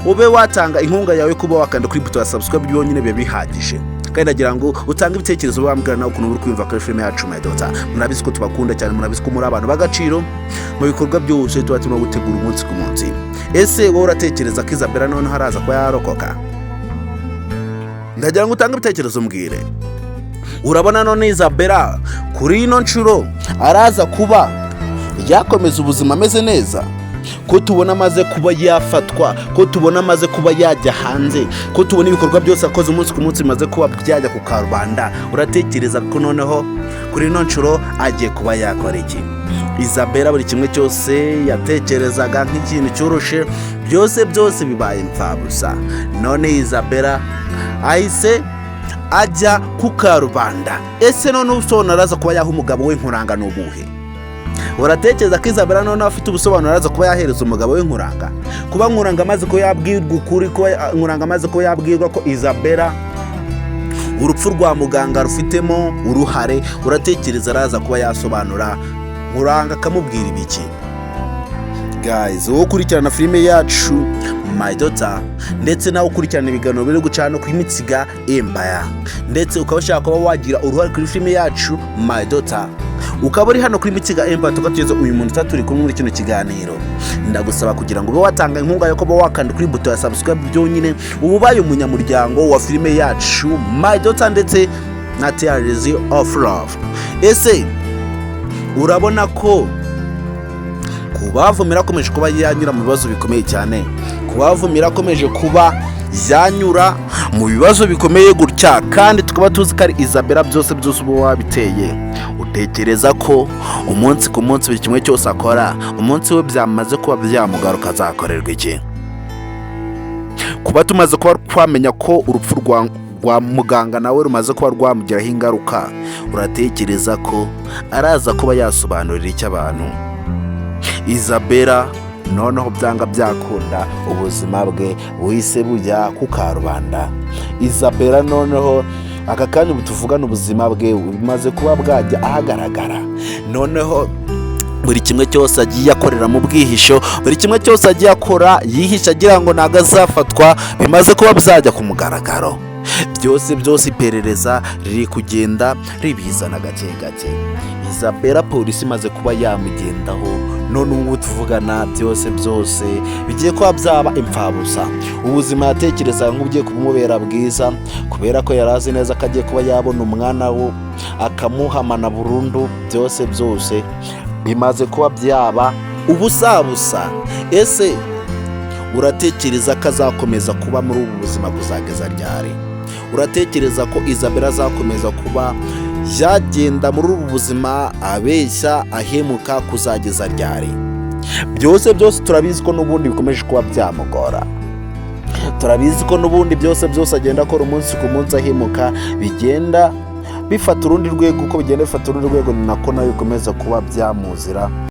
ube watanga inkunga yawe kuba wakanda kuri buto ya subscribe byonyine bibe bihagije. Kandi nagira ngo utange ibitekerezo bambwira nawe ukuntu uri kwiyumva kuri filime yacu My Daughter. Murabizi ko tubakunda cyane, murabizi ko muri abantu bagaciro mu bikorwa byose tuba turimo gutegura umunsi ku munsi. Ese wowe uratekereza ko Izabera none haraza ko yarokoka? Ndagira ngo utange ibitekerezo mbwire. Urabona none Izabera kuri ino nshuro araza kuba yakomeza ubuzima ameze neza? Ko tubona amaze kuba yafatwa, ko tubona amaze kuba yajya hanze, ko tubona ibikorwa byose akoze umunsi ku munsi bimaze kuba byajya ku karubanda, uratekereza ko noneho kuri ino nshuro agiye kuba yakora iki? Izabera buri kimwe cyose yatekerezaga nk'ikintu cyoroshe, byose bibaye impfabusa. None Izabera ahise ajya ku karubanda. Ese none ubusobanuro araza kuba yaha umugabo we nkuranga n'ubuhe? Uratekereza ko Izabera none afite ubusobanuro araza kuba yahereza umugabo we nkuranga? Kuba nkuranga amaze ko yabwirwa ukuri, ko nkuranga amaze ko yabwirwa ko Izabera urupfu rwa muganga rufitemo uruhare, uratekereza araza kuba yasobanura nkuranga akamubwira ibiki? Guys, wowe ukurikirana filime yacu My Daughter, ndetse nawe ukurikirana ibiganiro biri gucana ku Imitsiga Empire, ndetse ukaba ushaka kuba wagira uruhare kuri filime yacu My Daughter, ukaba uri hano kuri Imitsiga Empire tukatugeza uyu muntu turi kumwe muri kino kiganiro, ndagusaba kugira ngo ube watanga inkunga yo kuba wakanda kuri buto ya subscribe byonyine ubaye umunyamuryango wa filime yacu My Daughter ndetse na Tears of Love. Ese urabona ko kubavumira akomeje kuba yanyura mu bibazo bikomeye cyane, kubavumira akomeje kuba yanyura mu bibazo bikomeye gutya, kandi tukaba tuzi ko ari Izabera byose uba wabiteye. Utekereza ko umunsi ku munsi buri kimwe cyose akora, umunsi we byamaze kuba byamugaruka azakorerwa iki? Kuba tumaze kuba twamenya ko urupfu rwa muganga nawe rumaze kuba rwamugiraho ingaruka, uratekereza ko araza kuba yasobanurira icyo abantu? Izabera noneho byanga byakunda ubuzima bwe wise bujya ku karubanda. Izabera noneho aka kanya butuvugana ubuzima bwe bumaze kuba bwajya ahagaragara. Noneho buri kimwe cyose agiye akorera mu bwihisho, buri kimwe cyose agiye akora yihisha agira ngo ntago azafatwa, bimaze kuba byajya ku mugaragaro. Byose iperereza riri kugenda ribizana gake gake. Izabera polisi imaze kuba yamugendaho, none ubu tuvugana byose bigiye kuba byaba impfabusa. Ubuzima yatekerezaga nk'ugiye kumubera bwiza, kubera ko yarazi neza ko agiye kuba yabona umwana we akamuhamana burundu, byose bimaze kuba byaba ubusabusa. Ese uratekereza ko azakomeza kuba muri ubu buzima kuzageza ryari? Uratekereza ko Izabera azakomeza kuba yagenda muri ubu buzima abeshya ahemuka kuzageza ryari? Byose turabizi ko n'ubundi bikomeje kuba byamugora, turabizi ko n'ubundi byose agenda akora umunsi ku munsi ahemuka, bigenda bifata urundi rwego. Uko bigenda bifata urundi rwego ni nako nawe bikomeza kuba byamuzira.